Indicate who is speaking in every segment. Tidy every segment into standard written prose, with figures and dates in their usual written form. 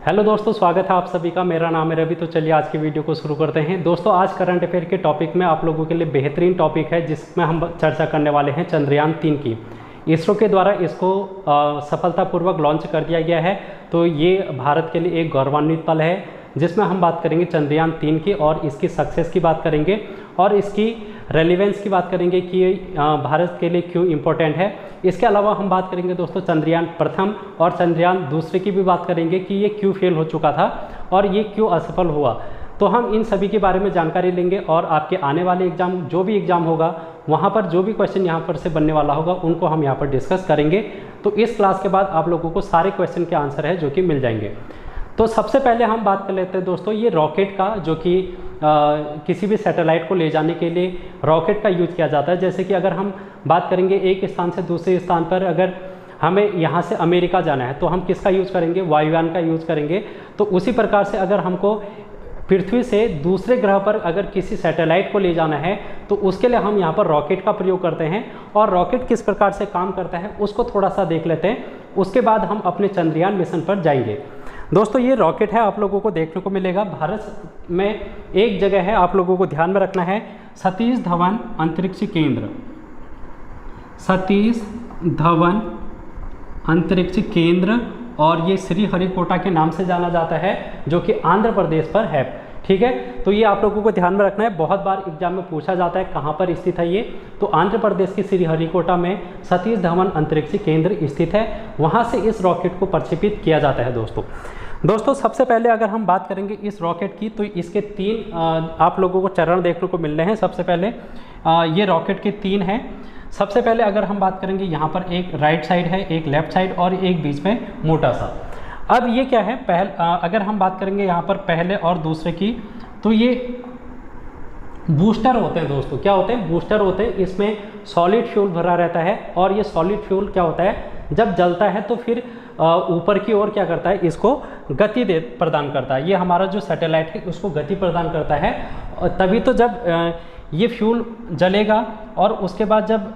Speaker 1: Hello दोस्तों, स्वागत है आप सभी का। मेरा नाम है रवि। तो चलिए आज की वीडियो को शुरू करते हैं। दोस्तों, आज करंट अफेयर के टॉपिक में आप लोगों के लिए बेहतरीन टॉपिक है जिसमें हम चर्चा करने वाले हैं चंद्रयान 3 की। इसरो के द्वारा इसको सफलतापूर्वक लॉन्च कर दिया गया है। तो ये भारत के लिए एक गौरवान्वित पल है जिसमें हम बात करेंगे चंद्रयान 3 की और इसकी सक्सेस की बात करेंगे और इसकी रेलिवेंस की बात करेंगे कि भारत के लिए क्यों इम्पोर्टेंट है। इसके अलावा हम बात करेंगे दोस्तों चंद्रयान प्रथम और चंद्रयान दूसरे की भी बात करेंगे कि ये क्यों फेल हो चुका था और ये क्यों असफल हुआ। तो हम इन सभी के बारे में जानकारी लेंगे और आपके आने वाले एग्जाम जो भी एग्जाम होगा वहाँ पर जो भी क्वेश्चन यहाँ पर से बनने वाला होगा उनको हम यहाँ पर डिस्कस करेंगे। तो इस क्लास के बाद आप लोगों को सारे क्वेश्चन के आंसर है जो कि मिल जाएंगे। तो सबसे पहले हम बात कर लेते हैं दोस्तों ये रॉकेट का, जो कि किसी भी सैटेलाइट को ले जाने के लिए रॉकेट का यूज़ किया जाता है। जैसे कि अगर हम बात करेंगे एक स्थान से दूसरे स्थान पर, अगर हमें यहाँ से अमेरिका जाना है तो हम किसका यूज़ करेंगे? वायुयान का यूज़ करेंगे। तो उसी प्रकार से अगर हमको पृथ्वी से दूसरे ग्रह पर अगर किसी सैटेलाइट को ले जाना है तो उसके लिए हम यहाँ पर रॉकेट का प्रयोग करते हैं। और रॉकेट किस प्रकार से काम करता है उसको थोड़ा सा देख लेते हैं, उसके बाद हम अपने चंद्रयान मिशन पर जाएंगे। दोस्तों ये रॉकेट है, आप लोगों को देखने को मिलेगा भारत में एक जगह है, आप लोगों को ध्यान में रखना है, सतीश धवन अंतरिक्ष केंद्र। सतीश धवन अंतरिक्ष केंद्र, और ये श्रीहरिकोटा के नाम से जाना जाता है जो कि आंध्र प्रदेश पर है। ठीक है, तो ये आप लोगों को ध्यान में रखना है। बहुत बार एग्जाम में पूछा जाता है कहाँ पर स्थित है ये। तो आंध्र प्रदेश की श्रीहरिकोटा में सतीश धवन अंतरिक्ष केंद्र स्थित है, वहाँ से इस रॉकेट को प्रक्षेपित किया जाता है। दोस्तों सबसे पहले अगर हम बात करेंगे इस रॉकेट की तो इसके तीन आप लोगों को चरण देखने को मिल रहे हैं। सबसे पहले ये रॉकेट के तीन हैं। सबसे पहले अगर हम बात करेंगे यहाँ पर एक राइट साइड है, एक लेफ्ट साइड और एक बीच में मोटा सा। अब ये क्या है, अगर हम बात करेंगे यहाँ पर पहले और दूसरे की, तो ये बूस्टर होते हैं दोस्तों। क्या होते हैं? बूस्टर होते हैं। इसमें सॉलिड फ्यूल भरा रहता है और ये सॉलिड फ्यूल क्या होता है, जब जलता है तो फिर ऊपर की ओर क्या करता है, इसको गति प्रदान करता है। ये हमारा जो सैटेलाइट है उसको गति प्रदान करता है। तभी तो जब ये फ्यूल जलेगा और उसके बाद जब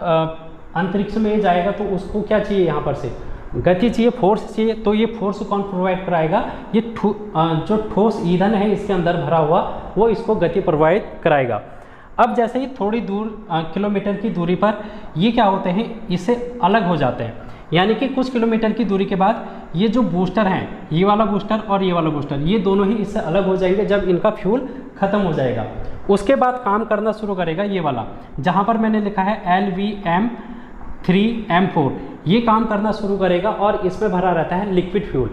Speaker 1: अंतरिक्ष में ये जाएगा तो उसको क्या चाहिए, यहाँ पर से गति चाहिए, फोर्स चाहिए। तो ये फोर्स कौन प्रोवाइड कराएगा? ये जो ठोस ईंधन है इसके अंदर भरा हुआ वो इसको गति प्रोवाइड कराएगा। अब जैसे ही थोड़ी दूर किलोमीटर की दूरी पर ये क्या होते हैं, इससे अलग हो जाते हैं। यानी कि कुछ किलोमीटर की दूरी के बाद ये जो बूस्टर हैं, ये वाला बूस्टर और ये वाला बूस्टर, ये दोनों ही इससे अलग हो जाएंगे जब इनका फ्यूल खत्म हो जाएगा। उसके बाद काम करना शुरू करेगा ये वाला, जहाँ पर मैंने लिखा है LVM3M4। ये काम करना शुरू करेगा और इसमें भरा रहता है लिक्विड फ्यूल।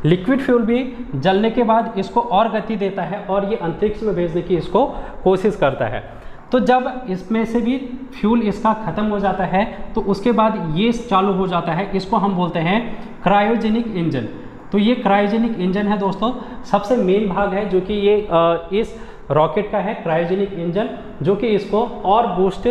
Speaker 1: लिक्विड फ्यूल भी जलने के बाद इसको और गति देता है और ये अंतरिक्ष में भेजने की इसको कोशिश करता है। तो जब इसमें से भी फ्यूल इसका ख़त्म हो जाता है तो उसके बाद ये चालू हो जाता है, इसको हम बोलते हैं क्रायोजेनिक इंजन। तो ये क्रायोजेनिक इंजन है दोस्तों, सबसे मेन भाग है जो कि ये इस रॉकेट का है, क्रायोजेनिक इंजन, जो कि इसको और बूस्ट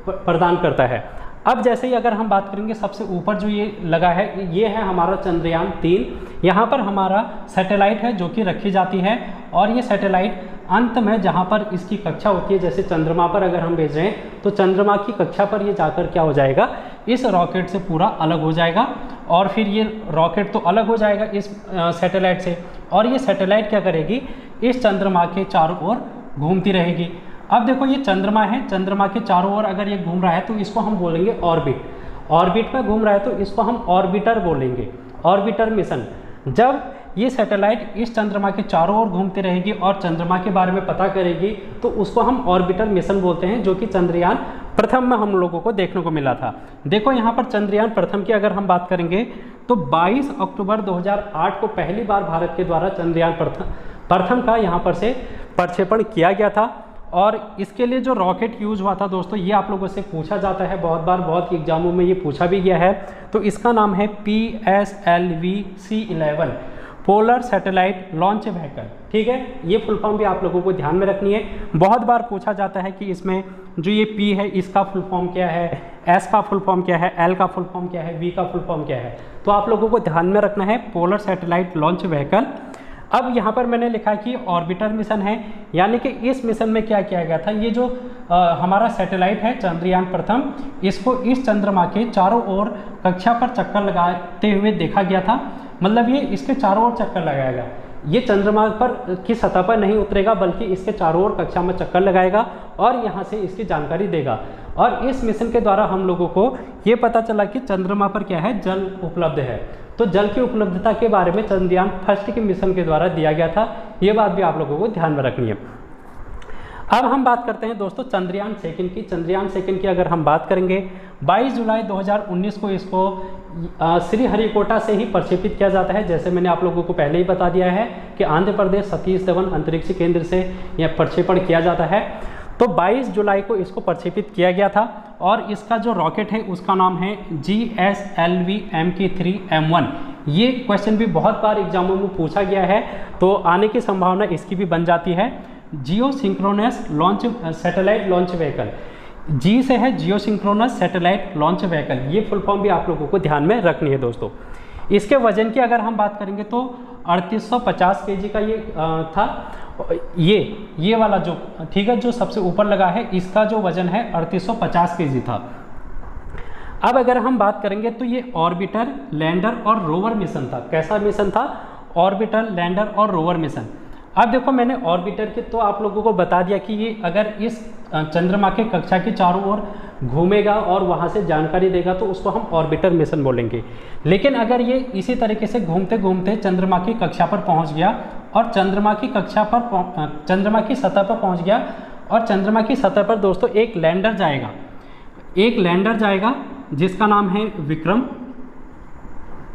Speaker 1: प्रदान करता है। अब जैसे ही अगर हम बात करेंगे सबसे ऊपर जो ये लगा है, ये है हमारा चंद्रयान 3। यहाँ पर हमारा सैटेलाइट है जो कि रखी जाती है और ये सैटेलाइट अंत में जहाँ पर इसकी कक्षा होती है, जैसे चंद्रमा पर अगर हम भेज रहे हैं तो चंद्रमा की कक्षा पर ये जाकर क्या हो जाएगा, इस रॉकेट से पूरा अलग हो जाएगा। और फिर ये रॉकेट तो अलग हो जाएगा इस सैटेलाइट से, और ये सैटेलाइट क्या करेगी, इस चंद्रमा के चारों ओर घूमती रहेगी। अब देखो ये चंद्रमा है, चंद्रमा के चारों ओर अगर ये घूम रहा है तो इसको हम बोलेंगे ऑर्बिट। ऑर्बिट में घूम रहा है तो इसको हम ऑर्बिटर बोलेंगे, ऑर्बिटर मिशन। जब ये सैटेलाइट इस चंद्रमा के चारों ओर घूमती रहेगी और चंद्रमा के बारे में पता करेगी तो उसको हम ऑर्बिटर मिशन बोलते हैं, जो कि चंद्रयान प्रथम में हम लोगों को देखने को मिला था। देखो यहाँ पर चंद्रयान प्रथम की अगर हम बात करेंगे तो 22 अक्टूबर 2008 को पहली बार भारत के द्वारा चंद्रयान प्रथम का यहाँ पर से प्रक्षेपण किया गया था। और इसके लिए जो रॉकेट यूज हुआ था दोस्तों, ये आप लोगों से पूछा जाता है बहुत बार, बहुत एग्जामों में ये पूछा भी गया है। तो इसका नाम है PSLV-C11, polar satellite launch vehicle. ठीक है, ये फुल फॉर्म भी आप लोगों को ध्यान में रखनी है। बहुत बार पूछा जाता है कि इसमें जो ये P है इसका फुल फॉर्म क्या है, S का फुल फॉर्म क्या है, L का फुल फॉर्म क्या है, V का फुल फॉर्म क्या है। तो आप लोगों को ध्यान में रखना है पोलर सैटेलाइट लॉन्च व्हीकल। अब यहाँ पर मैंने लिखा कि ऑर्बिटर मिशन है, यानी कि इस मिशन में क्या किया गया था, ये जो हमारा सैटेलाइट है चंद्रयान प्रथम, इसको इस चंद्रमा के चारों ओर कक्षा पर चक्कर लगाते हुए देखा गया था। मतलब ये इसके चारों ओर चक्कर लगाएगा। ये चंद्रमा पर की सतह पर नहीं उतरेगा बल्कि इसके चारों ओर कक्षा में चक्कर लगाएगा और यहाँ से इसकी जानकारी देगा। और इस मिशन के द्वारा हम लोगों को ये पता चला कि चंद्रमा पर क्या है, जल उपलब्ध है। तो जल की उपलब्धता के बारे में चंद्रयान फर्स्ट के मिशन के द्वारा दिया गया था। ये बात भी आप लोगों को ध्यान में रखनी है। अब हम बात करते हैं दोस्तों चंद्रयान सेकंड की। चंद्रयान सेकंड की अगर हम बात करेंगे 22 जुलाई 2019 को इसको श्रीहरिकोटा से ही प्रक्षेपित किया जाता है। जैसे मैंने आप लोगों को पहले ही बता दिया है कि आंध्र प्रदेश सतीश धवन अंतरिक्ष केंद्र से यह प्रक्षेपण किया जाता है। तो 22 जुलाई को इसको प्रक्षेपित किया गया था और इसका जो रॉकेट है उसका नाम है GSLV Mk3M1। ये क्वेश्चन भी बहुत बार एग्जामों में पूछा गया है, तो आने की संभावना इसकी भी बन जाती है। Geosynchronous launch satellite launch vehicle, G से है geosynchronous satellite launch vehicle. ये फुल फॉर्म भी आप लोगों को ध्यान में रखनी है दोस्तों। इसके वजन की अगर हम बात करेंगे तो 3850 kg का ये था। ये वाला जो ठीक है जो सबसे ऊपर लगा है इसका जो वजन है 3850 kg था। अब अगर हम बात करेंगे तो ये ऑर्बिटर, लैंडर और रोवर मिशन था। कैसा मिशन था? ऑर्बिटर, लैंडर और रोवर मिशन। अब देखो मैंने ऑर्बिटर के तो आप लोगों को बता दिया कि ये अगर इस चंद्रमा के कक्षा के चारों ओर घूमेगा और वहाँ से जानकारी देगा तो उसको हम ऑर्बिटर मिशन बोलेंगे। लेकिन अगर ये इसी तरीके से घूमते घूमते चंद्रमा की कक्षा पर पहुँच गया और चंद्रमा की सतह पर पहुँच गया और चंद्रमा की सतह पर दोस्तों एक लैंडर जाएगा जिसका नाम है विक्रम।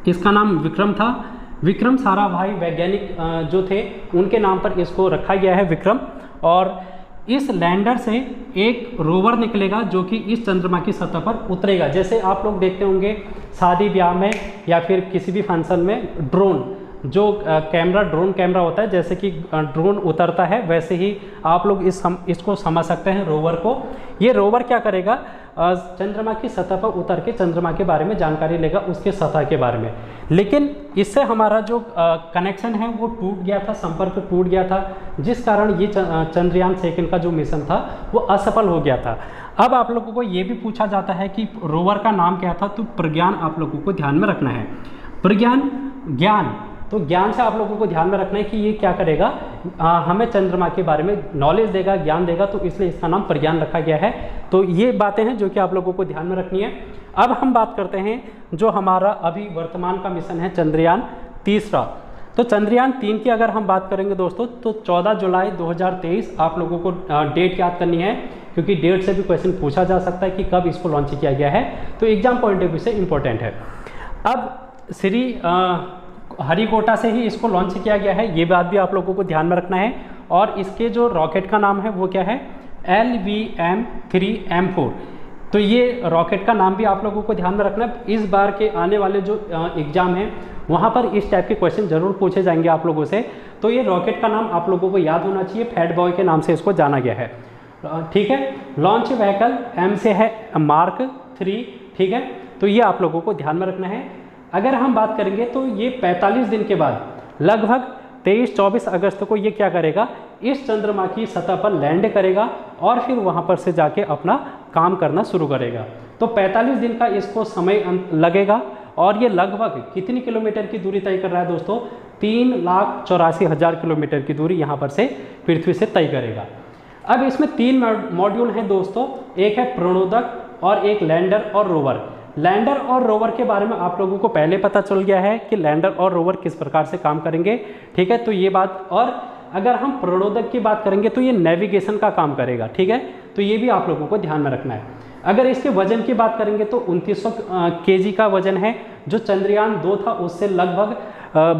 Speaker 1: इसका नाम विक्रम था। विक्रम साराभाई वैज्ञानिक जो थे उनके नाम पर इसको रखा गया है विक्रम। और इस लैंडर से एक रोवर निकलेगा जो कि इस चंद्रमा की सतह पर उतरेगा। जैसे आप लोग देखते होंगे शादी ब्याह में या फिर किसी भी फंक्शन में ड्रोन जो ड्रोन कैमरा होता है, जैसे कि ड्रोन उतरता है वैसे ही आप लोग इसको समझ सकते हैं रोवर को। ये रोवर क्या करेगा, चंद्रमा की सतह पर उतर के चंद्रमा के बारे में जानकारी लेगा, उसके सतह के बारे में। लेकिन इससे हमारा जो कनेक्शन है वो टूट गया था, संपर्क टूट गया था, जिस कारण ये चंद्रयान सेकंड का जो मिशन था वो असफल हो गया था। अब आप लोगों को ये भी पूछा जाता है कि रोवर का नाम क्या था, तो प्रज्ञान आप लोगों को ध्यान में रखना है। प्रज्ञान ज्ञान, तो ज्ञान से आप लोगों को ध्यान में रखना है कि ये क्या करेगा, हमें चंद्रमा के बारे में नॉलेज देगा, ज्ञान देगा, तो इसलिए इसका नाम प्रज्ञान रखा गया है। तो ये बातें हैं जो कि आप लोगों को ध्यान में रखनी है। अब हम बात करते हैं जो हमारा अभी वर्तमान का मिशन है चंद्रयान तीसरा। तो चंद्रयान 3 की अगर हम बात करेंगे दोस्तों तो 14 जुलाई 2023 आप लोगों को डेट याद करनी है, क्योंकि डेट से भी क्वेश्चन पूछा जा सकता है कि कब इसको लॉन्च किया गया है, तो एग्जाम पॉइंट ऑफ व्यू से इम्पोर्टेंट है। अब श्री हरिकोटा से ही इसको लॉन्च किया गया है, ये बात भी आप लोगों को ध्यान में रखना है। और इसके जो रॉकेट का नाम है वो क्या है, LVM-3M4। तो ये रॉकेट का नाम भी आप लोगों को ध्यान में रखना है। इस बार के आने वाले जो एग्जाम हैं वहाँ पर इस टाइप के क्वेश्चन जरूर पूछे जाएंगे आप लोगों से। तो ये रॉकेट का नाम आप लोगों को याद होना चाहिए, फैट बॉय के नाम से इसको जाना गया है, ठीक है। लॉन्च व्हीकल M से है Mark 3, ठीक है। तो ये आप लोगों को ध्यान में रखना है। अगर हम बात करेंगे तो ये 45 दिन के बाद लगभग 23-24 अगस्त को ये क्या करेगा, इस चंद्रमा की सतह पर लैंड करेगा और फिर वहाँ पर से जाके अपना काम करना शुरू करेगा। तो 45 दिन का इसको समय लगेगा और ये लगभग कितनी किलोमीटर की दूरी तय कर रहा है दोस्तों, 3,84,000 किलोमीटर की दूरी यहाँ पर से पृथ्वी से तय करेगा। अब इसमें 3 मॉड्यूल हैं दोस्तों, एक है प्रणोदक और एक लैंडर और रोवर। लैंडर और रोवर के बारे में आप लोगों को पहले पता चल गया है कि लैंडर और रोवर किस प्रकार से काम करेंगे, ठीक है। तो ये बात, और अगर हम प्रणोदक की बात करेंगे तो ये नेविगेशन का काम करेगा, ठीक है। तो ये भी आप लोगों को ध्यान में रखना है। अगर इसके वजन की बात करेंगे तो 2900 kg का वजन है, जो चंद्रयान 2 था उससे लगभग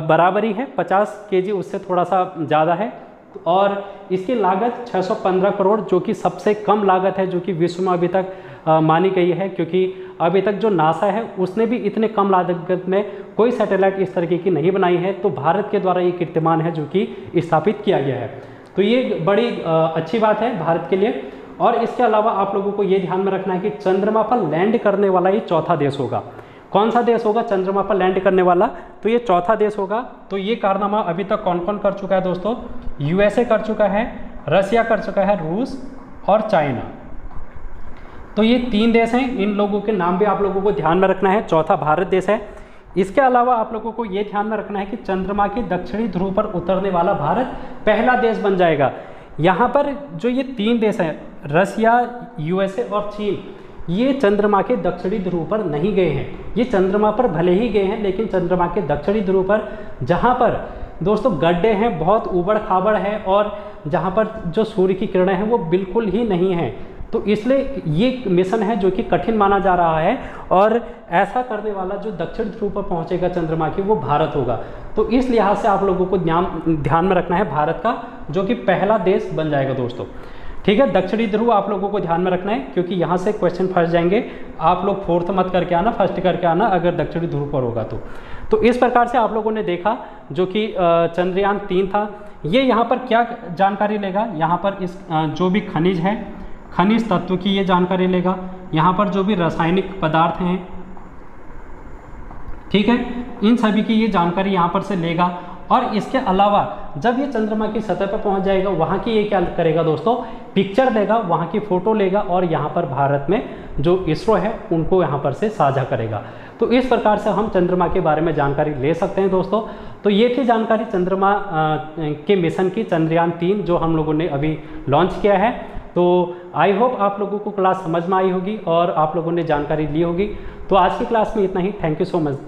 Speaker 1: बराबरी है, 50 kg उससे थोड़ा सा ज़्यादा है। और इसकी लागत 615 करोड़, जो कि सबसे कम लागत है जो कि विश्व में अभी तक मानी गई है, क्योंकि अभी तक जो नासा है उसने भी इतने कम लागत में कोई सैटेलाइट इस तरीके की नहीं बनाई है। तो भारत के द्वारा ये कीर्तिमान है जो कि स्थापित किया गया है। तो ये बड़ी अच्छी बात है भारत के लिए। और इसके अलावा आप लोगों को ये ध्यान में रखना है कि चंद्रमा पर लैंड करने वाला ये चौथा देश होगा। कौन सा देश होगा चंद्रमा पर लैंड करने वाला, तो ये चौथा देश होगा। तो ये कारनामा अभी तक कौन कौन कर चुका है दोस्तों, USA कर चुका है, रसिया कर चुका है, रूस और चाइना। तो ये 3 देश हैं, इन लोगों के नाम भी आप लोगों को ध्यान में रखना है। चौथा भारत देश है। इसके अलावा आप लोगों को ये ध्यान में रखना है कि चंद्रमा के दक्षिणी ध्रुव पर उतरने वाला भारत पहला देश बन जाएगा। यहाँ पर जो ये 3 देश हैं, रसिया, यूएसए और चीन, ये चंद्रमा के दक्षिणी ध्रुव पर नहीं गए हैं। ये चंद्रमा पर भले ही गए हैं, लेकिन चंद्रमा के दक्षिणी ध्रुव पर, जहाँ पर दोस्तों गड्ढे हैं, बहुत ऊबड़ खाबड़ है, और जहाँ पर जो सूर्य की किरणें हैं वो बिल्कुल ही नहीं हैं, तो इसलिए ये मिशन है जो कि कठिन माना जा रहा है, और ऐसा करने वाला जो दक्षिण ध्रुव पर पहुंचेगा चंद्रमा की, वो भारत होगा। तो इस लिहाज से आप लोगों को ध्यान में रखना है भारत का जो कि पहला देश बन जाएगा दोस्तों। ठीक है, दक्षिणी ध्रुव आप लोगों को ध्यान में रखना है, क्योंकि यहाँ से क्वेश्चन फंस जाएंगे। आप लोग 4th मत करके आना, 1st करके आना अगर दक्षिणी ध्रुव पर होगा तो इस प्रकार से आप लोगों ने देखा जो कि चंद्रयान 3 था। ये यहाँ पर क्या जानकारी लेगा, यहाँ पर इस जो भी खनिज है, खनिज तत्व की ये जानकारी लेगा, यहाँ पर जो भी रासायनिक पदार्थ हैं, ठीक है, इन सभी की ये जानकारी यहाँ पर से लेगा। और इसके अलावा जब ये चंद्रमा की सतह पर पहुँच जाएगा, वहाँ की ये क्या करेगा दोस्तों, पिक्चर लेगा, वहाँ की फ़ोटो लेगा, और यहाँ पर भारत में जो इसरो है उनको यहाँ पर से साझा करेगा। तो इस प्रकार से हम चंद्रमा के बारे में जानकारी ले सकते हैं दोस्तों। तो ये थी जानकारी चंद्रमा के मिशन की, चंद्रयान 3 जो हम लोगों ने अभी लॉन्च किया है। तो आई होप आप लोगों को क्लास समझ में आई होगी और आप लोगों ने जानकारी ली होगी। तो आज की क्लास में इतना ही। Thank you so much.